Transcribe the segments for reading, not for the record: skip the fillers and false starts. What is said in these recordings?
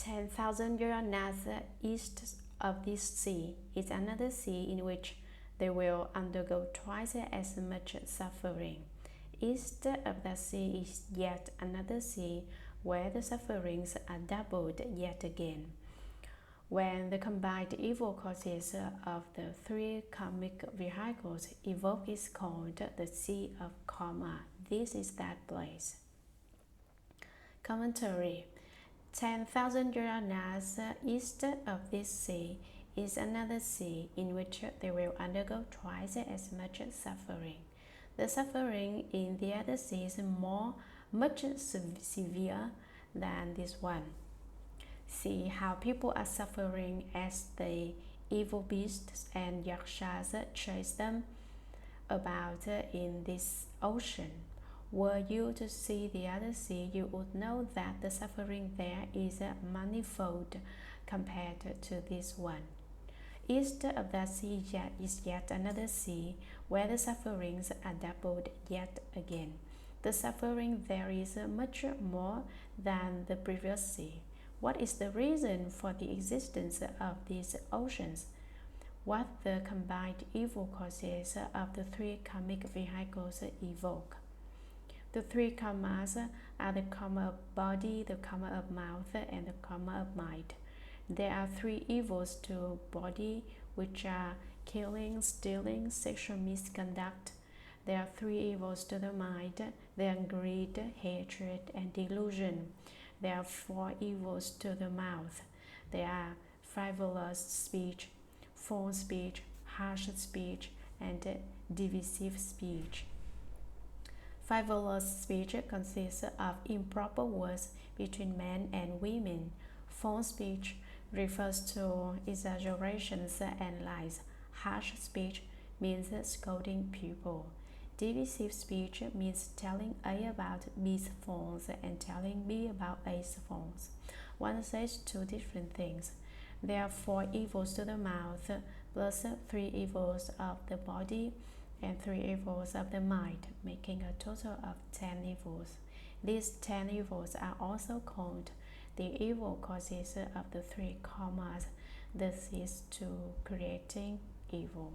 10,000 yojanas east of this sea is another sea in which they will undergo twice as much suffering. East of that sea is yet another sea where the sufferings are doubled yet again. When the combined evil causes of the three karmic vehicles evoke is called the Sea of Karma. This is that place. Commentary. 10,000 yojanas east of this sea is another sea in which they will undergo twice as much suffering. The suffering in the other sea is much severe than this one. See how people are suffering as the evil beasts and yakshas chase them about in this ocean. Were you to see the other sea, you would know that the suffering there is manifold compared to this one. East of that sea is yet another sea where the sufferings are doubled yet again. The suffering there is much more than the previous sea. What is the reason for the existence of these oceans? What the combined evil causes of the three karmic vehicles evoke? The three karmas are the karma of body, the karma of mouth, and the karma of mind. There are three evils to body, which are killing, stealing, sexual misconduct. There are three evils to the mind. They are greed, hatred, and delusion. There are four evils to the mouth. They are frivolous speech, false speech, harsh speech, and divisive speech. Frivolous speech consists of improper words between men and women. False speech refers to exaggerations and lies. Harsh speech means scolding people. Divisive speech means telling A about B's faults and telling B about A's faults. One says two different things. There are four evils to the mouth, plus three evils of the body and three evils of the mind, making a total of 10 evils. These 10 evils are also called the evil causes of the three karmas. This is to creating evil.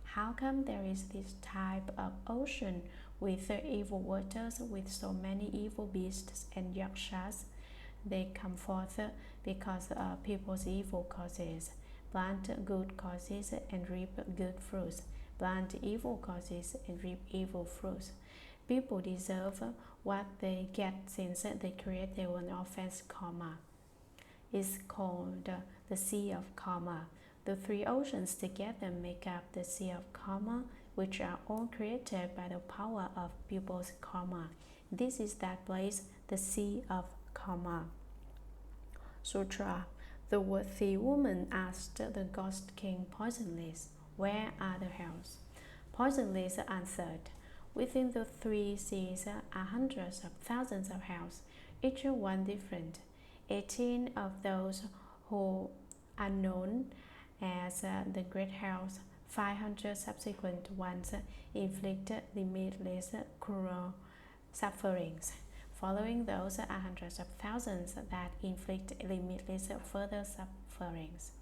How come there is this type of ocean with evil waters, with so many evil beasts and yakshas? They come forth because of people's evil causes. Plant good causes and reap good fruits. Plant evil causes and reap evil fruits. People deserve what they get since they create their own offense karma. It's called the Sea of Karma. The three oceans together make up the Sea of Karma, which are all created by the power of people's karma. This is that place, the Sea of Karma. Sutra. The worthy woman asked the ghost king Poisonless, "Where are the hells?" Poisonless answered, "Within the three seas are hundreds of thousands of hells, each one different. 18 of those who are known as the great hells, 500 subsequent ones inflict limitless cruel sufferings. Following those are hundreds of thousands that inflict limitless further sufferings."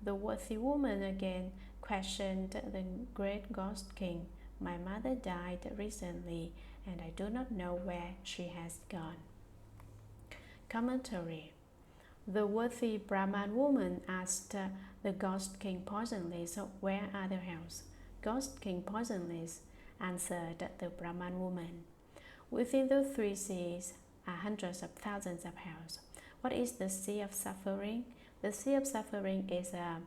The worthy woman again questioned the great ghost king, "My mother died recently, and I do not know where she has gone." Commentary. The worthy Brahman woman asked the ghost king Poisonless, "Where are the hells?" Ghost king Poisonless answered the Brahman woman, "Within the three seas are hundreds of thousands of hells." What is the sea of suffering? The sea of suffering is a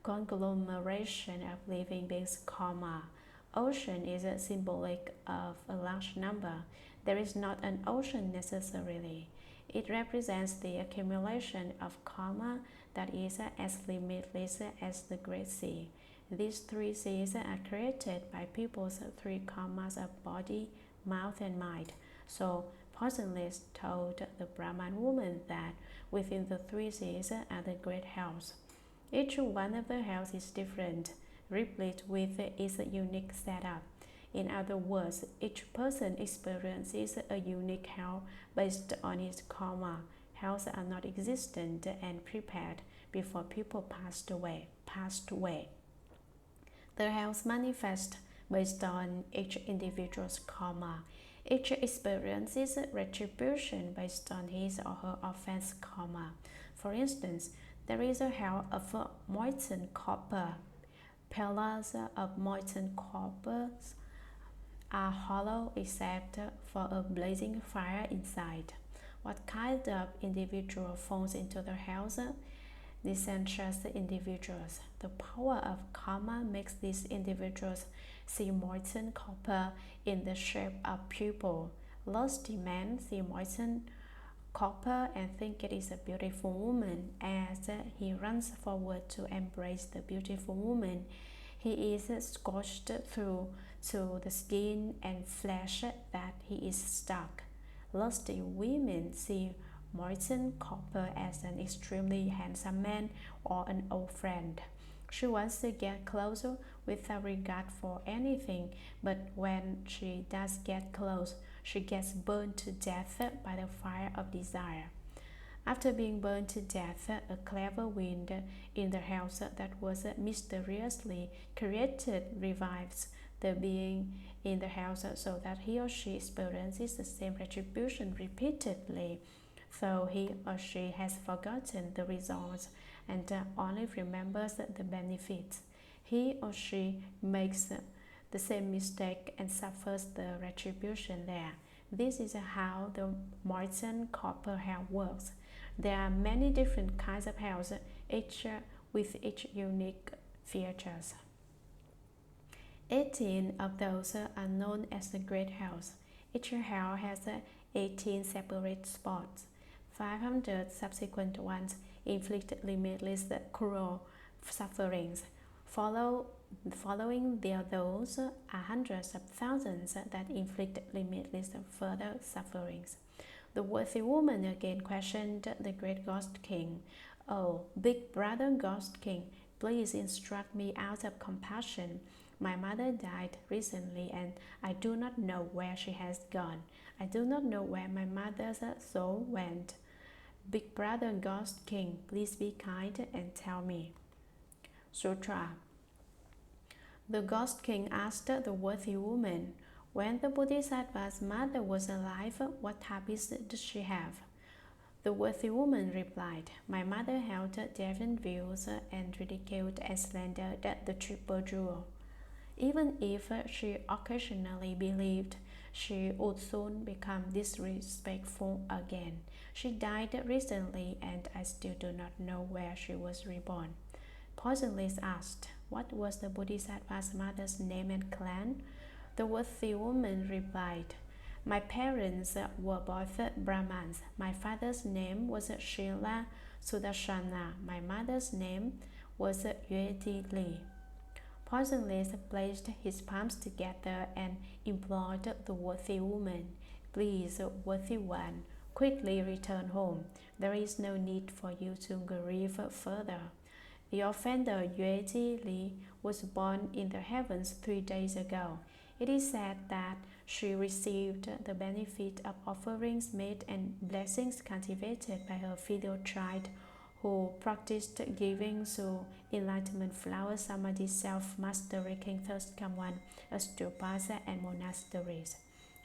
conglomeration of living beings' karma. Ocean is symbolic of a large number. There is not an ocean necessarily. It represents the accumulation of karma that is as limitless as the great sea. These three seas are created by people's three karmas of body, mouth, and mind. So Poisonless told the Brahman woman that within the three seas are the great hells. Each one of the hells is different, replete with its unique setup. In other words, each person experiences a unique hell based on his karma. houses are not existent and prepared before people passed away. The house manifests based on each individual's karma. Each experiences retribution based on his or her offense karma. For instance, there is a hell of molten copper. Pillars of molten copper are hollow except for a blazing fire inside. What kind of individual falls into the house? Disinterested individuals. The power of karma makes these individuals see molten copper in the shape of people. Lusty men see molten copper and think it is a beautiful woman. As he runs forward to embrace the beautiful woman, he is scorched through to the skin and flesh that he is stuck. Lusty women see molten copper as an extremely handsome man or an old friend. She wants to get closer without regard for anything, but when she does get close, she gets burned to death by the fire of desire. After being burned to death, a clever wind in the house that was mysteriously created revives the being in the house so that he or she experiences the same retribution repeatedly, though he or she has forgotten the results and only remembers the benefits. He or she makes the same mistake and suffers the retribution there. This is how the molten copper hell works. There are many different kinds of hells, each with each unique features. 18 of those are known as the Great Hells. Each hell has 18 separate spots. 500 subsequent ones inflict limitless cruel sufferings. Following there those are hundreds of thousands that inflict limitless further sufferings. The worthy woman again questioned the great Ghost King. "Oh, big brother Ghost King, please instruct me out of compassion. My mother died recently and I do not know where she has gone. I do not know where my mother's soul went. Big brother Ghost King, please be kind and tell me." Sutra. The Ghost King asked the worthy woman, "When the Bodhisattva's mother was alive, what habits did she have?" The worthy woman replied, "My mother held deviant views and ridiculed and slandered the Triple Jewel. Even if she occasionally believed, she would soon become disrespectful again. She died recently and I still do not know where she was reborn." Poisonless asked, "What was the Bodhisattva's mother's name and clan?" The worthy woman replied, "My parents were both Brahmins. My father's name was Srila Sudarshana. My mother's name was Yue Li." Poisonless placed his palms together and implored the worthy woman, "Please, worthy one, quickly return home. There is no need for you to grieve further. The offender Yue Li was born in the heavens 3 days ago. It is said that she received the benefit of offerings made and blessings cultivated by her filial child, who practiced giving to enlightenment flower samadhi, self-mastery, king thirst come one, astupas, and monasteries.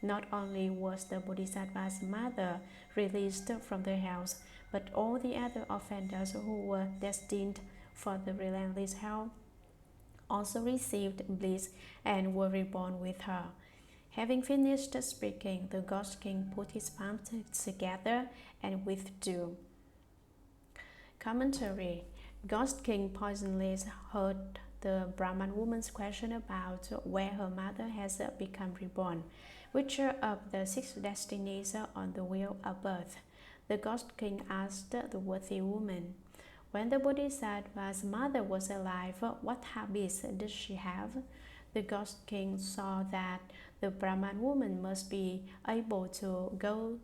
Not only was the Bodhisattva's mother released from the house, but all the other offenders who were destined for the relentless hell also received bliss and were reborn with her." Having finished speaking, the Ghost King put his palms together and withdrew. Commentary. Ghost King Poisonless heard the Brahman woman's question about where her mother has become reborn, which of the 6 destinies on the wheel of birth. The Ghost King asked the worthy woman, "When the Bodhisattva's mother was alive, what habits did she have?" The Ghost King saw that the Brahman woman must be able to go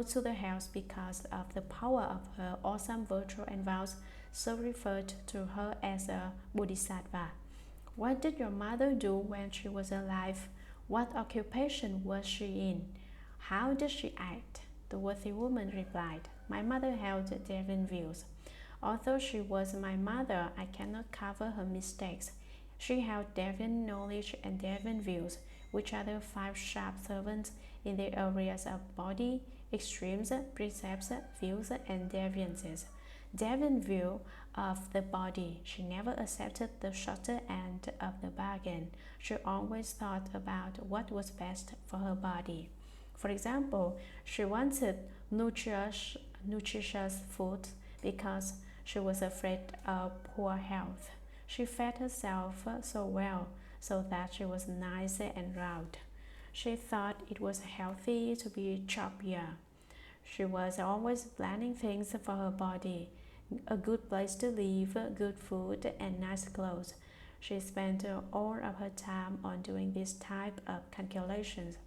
to the house because of the power of her awesome virtue and vows, so referred to her as a Bodhisattva. "What did your mother do when she was alive? What occupation was she in? How did she act?" The worthy woman replied, "My mother held different views. Although she was my mother, I cannot cover her mistakes. She held different knowledge and different views, which are the 5 sharp servants in the areas of body, extremes, precepts, views, and deviances. Deviant view of the body. She never accepted the shorter end of the bargain. She always thought about what was best for her body. For example, she wanted nutritious food because she was afraid of poor health. She fed herself so well so that she was nice and round. She thought it was healthy to be chubbier. She was always planning things for her body, a good place to live, good food, and nice clothes. She spent all of her time on doing this type of calculations.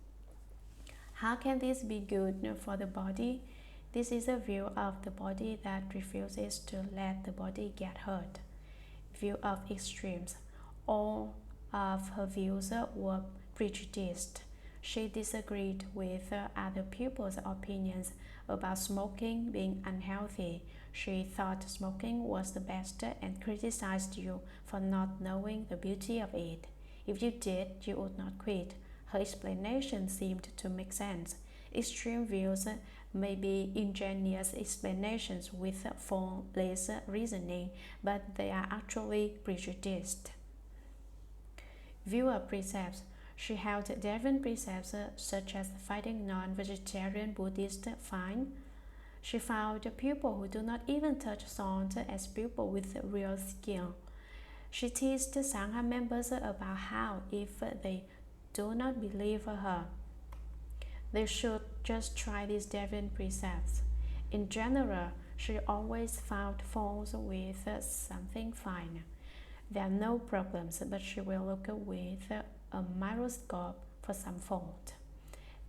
How can this be good for the body? This is a view of the body that refuses to let the body get hurt. View of extremes. All of her views were prejudiced. She disagreed with other people's opinions about smoking being unhealthy. She thought smoking was the best and criticized you for not knowing the beauty of it. If you did, you would not quit. Her explanation seemed to make sense. Extreme views may be ingenious explanations with flawless reasoning, but they are actually prejudiced. View of precepts. She held different precepts such as finding non-vegetarian Buddhists fine. She found people who do not even touch salt as people with real skill. She teased Sangha members about how, if they do not believe her, they should just try these different precepts. In general, she always found faults with something fine. There are no problems, but she will look with a microscope for some fault.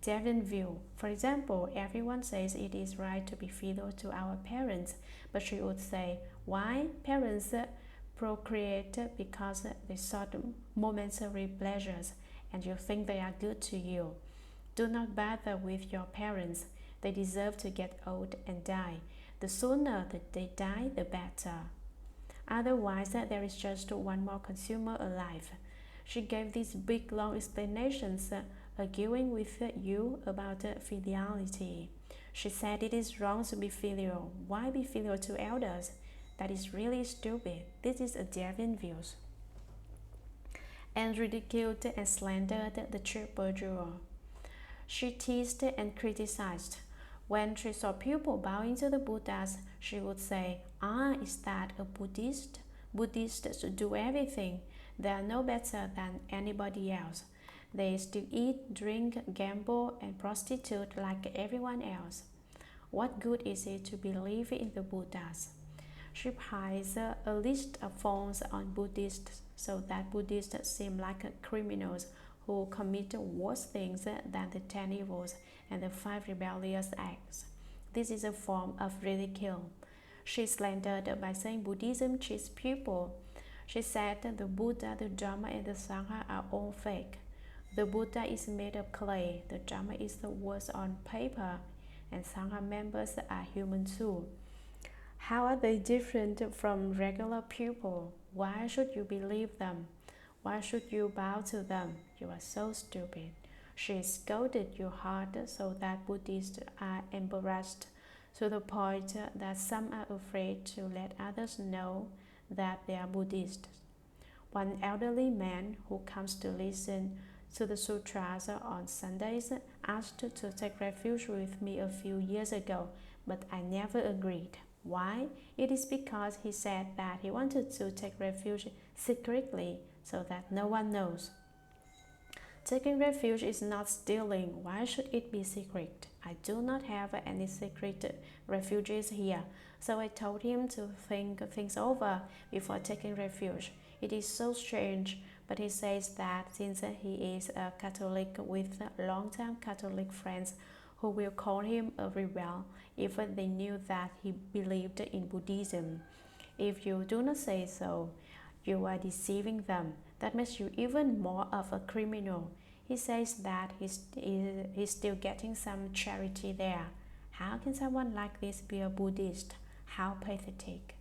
Deviant view. For example, everyone says it is right to be filial to our parents, but she would say, why? Parents procreate because they sought momentary pleasures, and you think they are good to you. Do not bother with your parents. They deserve to get old and die. The sooner that they die, the better. Otherwise, there is just one more consumer alive. She gave these big long explanations arguing with you about filiality. She said it is wrong to be filial. Why be filial to elders? That is really stupid. This is a deviant view. And ridiculed and slandered the triple jewel. She teased and criticized. When she saw people bowing to the Buddhas, she would say, is that a Buddhist? Buddhists do everything. They are no better than anybody else. They still eat, drink, gamble, and prostitute like everyone else. What good is it to believe in the Buddhas? She piles a list of faults on Buddhists so that Buddhists seem like criminals who commit worse things than the 10 evils and the 5 rebellious acts. This is a form of ridicule. She slandered by saying Buddhism cheats people. She said the Buddha, the Dharma, and the Sangha are all fake. The Buddha is made of clay, the Dharma is the words on paper, and Sangha members are human too. How are they different from regular people? Why should you believe them? Why should you bow to them? You are so stupid. She scolded you hard so that Buddhists are embarrassed to the point that some are afraid to let others know that they are Buddhists. One elderly man who comes to listen to the sutras on Sundays asked to take refuge with me a few years ago, but I never agreed. Why? It is because he said that he wanted to take refuge secretly so that no one knows. Taking refuge is not stealing. Why should it be secret? I do not have any secret refuges here, so I told him to think things over before taking refuge. It is so strange, but he says that since he is a Catholic with long-time Catholic friends who will call him a rebel if they knew that he believed in Buddhism. If you do not say so, you are deceiving them. That makes you even more of a criminal. He says that he's still getting some charity there. How can someone like this be a Buddhist? How pathetic.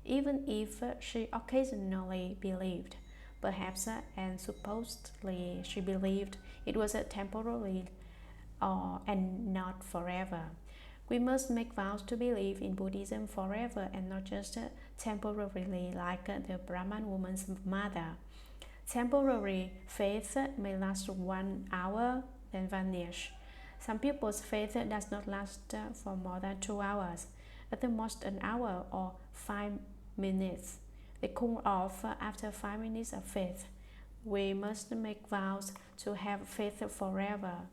Even if she occasionally believed, perhaps and supposedly she believed it was a temporary and not forever. We must make vows to believe in Buddhism forever and not just temporarily like the Brahman woman's mother. Temporary faith may last 1 hour, then vanish. Some people's faith does not last for more than 2 hours, at the most an hour or 5 minutes. They cool off after 5 minutes of faith. We must make vows to have faith forever.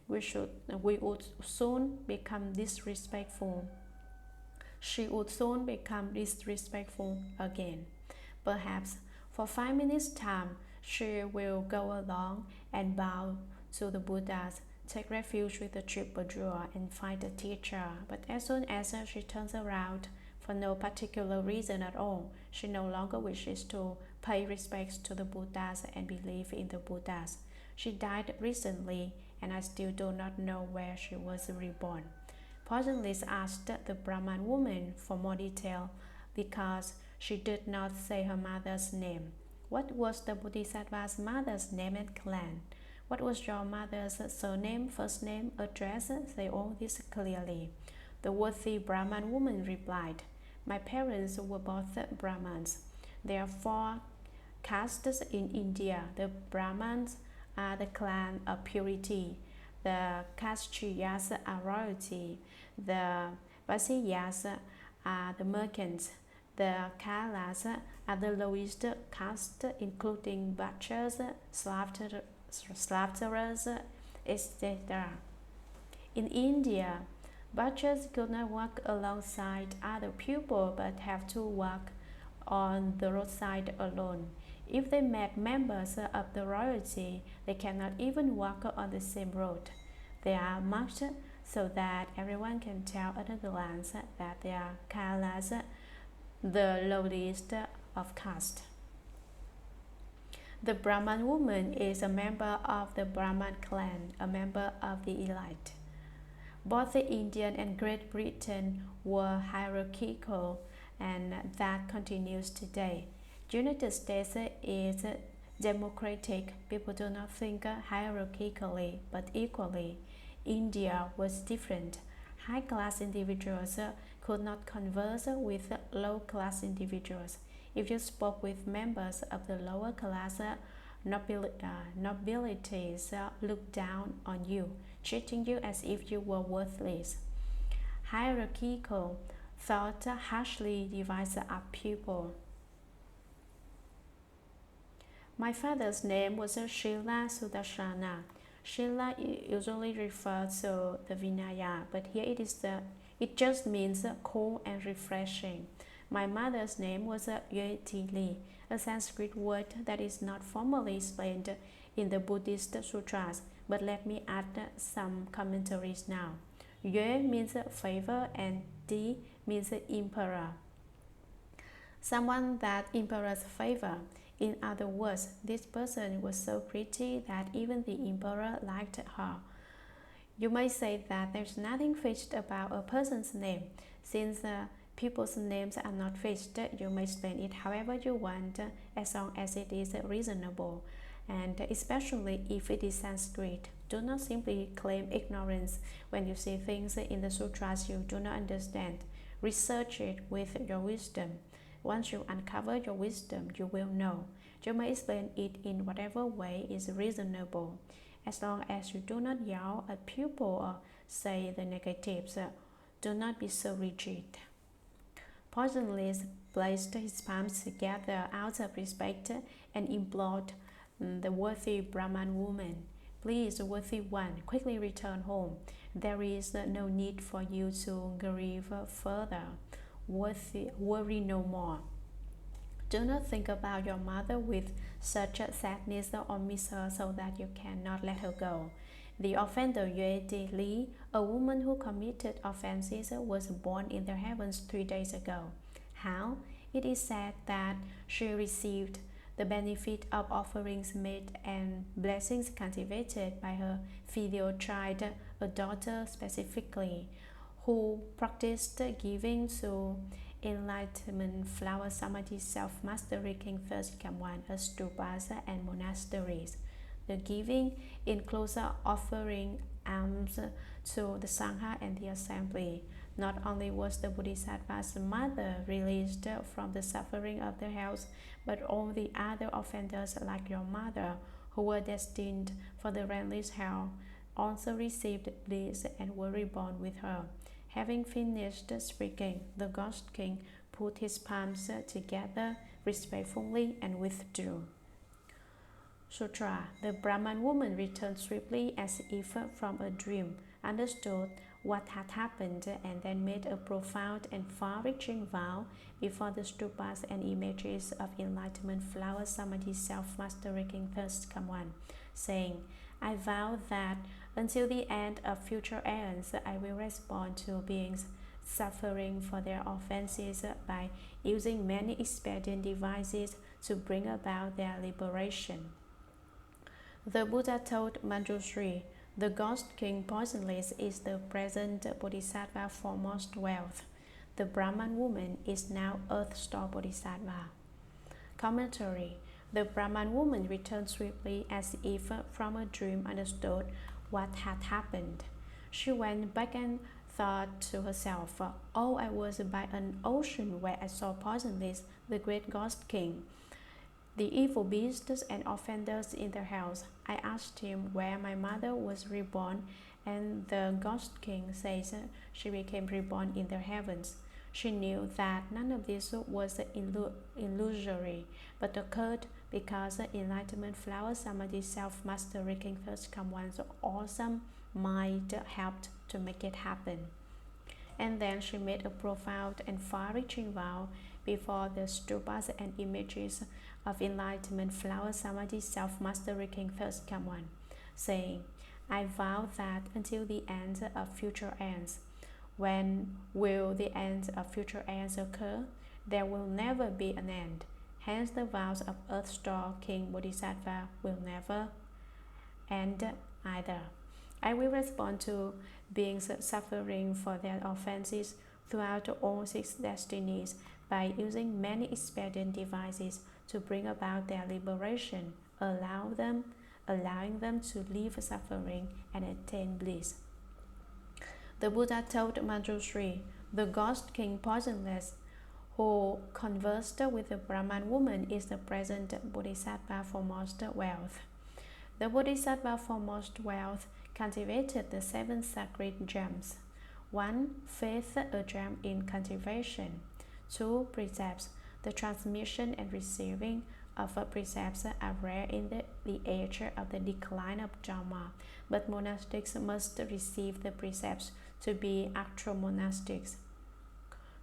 We would soon become disrespectful. She would soon become disrespectful again. Perhaps for 5 minutes' time, she will go along and bow to the Buddhas, take refuge with the troubadour, and find a teacher. But as soon as she turns around, for no particular reason at all, she no longer wishes to pay respects to the Buddhas and believe in the Buddhas. She died recently, and I still do not know where she was reborn. Poisonless asked the Brahman woman for more detail because she did not say her mother's name. What was the Bodhisattva's mother's name and clan? What was your mother's surname, first name, address? Say all this clearly. The worthy Brahman woman replied, my parents were both Brahmans. There are 4 castes in India. The Brahmans are the clan of purity. The Kshatriyas are royalty. The Vaisyas are the merchants. The Kalas are the lowest caste, including butchers, slaughterers, etc. In India, butchers could not walk alongside other people but have to walk on the roadside alone. If they met members of the royalty, they cannot even walk on the same road. They are marked so that everyone can tell at a glance that they are Kalas, the lowliest of caste. The Brahman woman is a member of the Brahman clan, a member of the elite. Both the Indian and Great Britain were hierarchical, and that continues today. United States is democratic. People do not think hierarchically, but equally. India was different. High-class individuals could not converse with low-class individuals. If you spoke with members of the lower class, nobilities looked down on you, treating you as if you were worthless. Hierarchical thought harshly divides up people. My father's name was Srila Sudarshana. Srila usually refers to the Vinaya, but here it just means cool and refreshing. My mother's name was Yue Ti Li, a Sanskrit word that is not formally explained in the Buddhist sutras, but let me add some commentaries now. Yue means favor and Ti means emperor. Someone that emperor's favor. In other words, this person was so pretty that even the emperor liked her. You may say that there's nothing fixed about a person's name. Since people's names are not fixed, you may spell it however you want as long as it is reasonable, and especially if it is Sanskrit. Do not simply claim ignorance when you see things in the sutras you do not understand. Research it with your wisdom. Once you uncover your wisdom, you will know. You may explain it in whatever way is reasonable, as long as you do not yell at people or say the negatives. Do not be so rigid. Poisonless placed his palms together out of respect and implored the worthy Brahman woman, please, worthy one, quickly return home. There is no need for you to grieve further. Worry no more. Do not think about your mother with such sadness or miss her so that you cannot let her go. The offender Yue Ti Li, a woman who committed offenses, was born in the heavens 3 days ago. How? It is said that she received the benefit of offerings made and blessings cultivated by her filial child a daughter specifically, who practiced giving to Enlightenment, Flower Samadhi, Self-Mastery, King First Come One as stupas and monasteries. The giving includes offering alms to the Sangha and the assembly. Not only was the Bodhisattva's mother released from the suffering of the hells, but all the other offenders like your mother, who were destined for the endless hell, also received bliss and were reborn with her. Having finished speaking, the Ghost King put his palms together respectfully and withdrew. Sutra. The Brahman woman returned swiftly as if from a dream, understood what had happened, and then made a profound and far-reaching vow before the stupas and images of Enlightenment, Flower Samadhi, Self-Mastery, King First Come One, saying, I vow that until the end of future aeons, I will respond to beings suffering for their offenses by using many expedient devices to bring about their liberation. The Buddha told Manjushri, the Ghost King Poisonless is the present Bodhisattva foremost wealth. The Brahman woman is now Earth Star Bodhisattva. Commentary. The Brahman woman returned swiftly as if from a dream, understood what had happened. She went back and thought to herself, oh, I was by an ocean where I saw Poisonless, the great Ghost King, the evil beasts and offenders in their house. I asked him where my mother was reborn, and the Ghost King says she became reborn in the heavens. She knew that none of this was illusory, but occurred because Enlightenment, Flower Samadhi, Self-Mastery, King First Come One's awesome mind helped to make it happen. And then she made a profound and far-reaching vow before the stupas and images of Enlightenment, Flower Samadhi, Self-Mastery, King First Come One, saying, I vow that until the end of future ends. When will the end of future ends occur? There will never be an end. Hence the vows of Earth Star King Bodhisattva will never end either. I will respond to beings suffering for their offenses throughout all 6 destinies by using many expedient devices to bring about their liberation, allowing them to leave suffering and attain bliss. The Buddha told Manjushri, the Ghost King Poisonless, who conversed with the Brahman woman, is the present Bodhisattva foremost wealth. The Bodhisattva foremost wealth cultivated the 7 sacred gems. 1. Faith, a gem in cultivation. 2. Precepts. The transmission and receiving of precepts are rare in the age of the decline of Dharma, but monastics must receive the precepts to be actual monastics.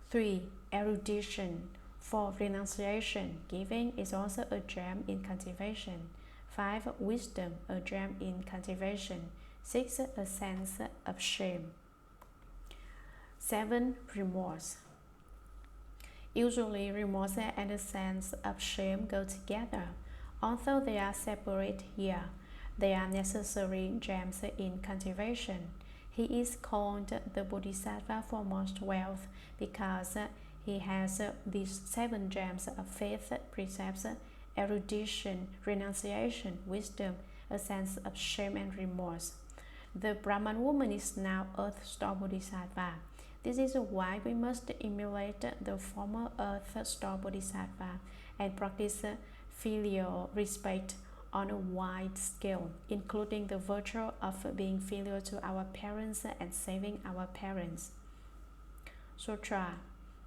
3. Erudition. 4. Renunciation. Giving is also a gem in cultivation. 5. Wisdom, a gem in cultivation. 6. A sense of shame. 7. Remorse. Usually, remorse and a sense of shame go together. Although they are separate here, they are necessary gems in cultivation. He is called the Bodhisattva foremost wealth because he has these 7 gems of faith, precepts, erudition, renunciation, wisdom, a sense of shame and remorse. The Brahman woman is now Earth Star Bodhisattva. This is why we must emulate the former Earth Star Bodhisattva and practice filial respect on a wide scale, including the virtue of being filial to our parents and saving our parents. Sutra.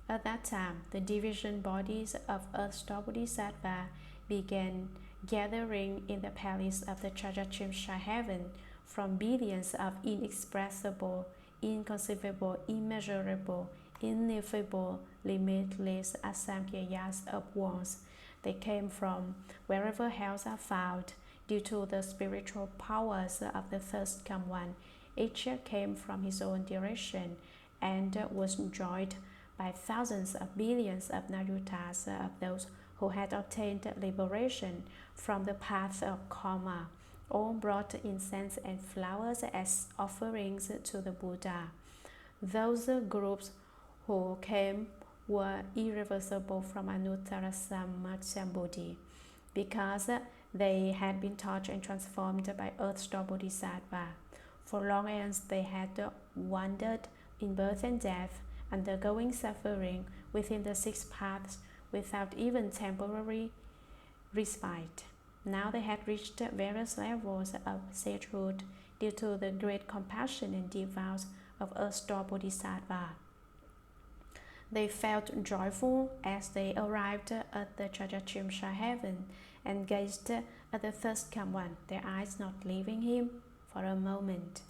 At that time, the division bodies of Earth Star Bodhisattva began gathering in the palace of the Trayastrimsha Heaven from billions of inexpressible, inconceivable, immeasurable, ineffable, limitless asamkhya's of worlds. They came from wherever hells are found due to the spiritual powers of the First Come One. Each came from his own direction and was joined by thousands of billions of Nayutas of those who had obtained liberation from the path of karma. All brought incense and flowers as offerings to the Buddha. Those groups who came were irreversible from Anuttara Sammasambuddhi because they had been touched and transformed by Earth-star Bodhisattva. For long aeons they had wandered in birth and death, undergoing suffering within the six paths without even temporary respite. Now they had reached various levels of sagehood due to the great compassion and deep vows of Earth-star Bodhisattva. They felt joyful as they arrived at the Trayastrimsha Heaven and gazed at the first come one, their eyes not leaving him for a moment.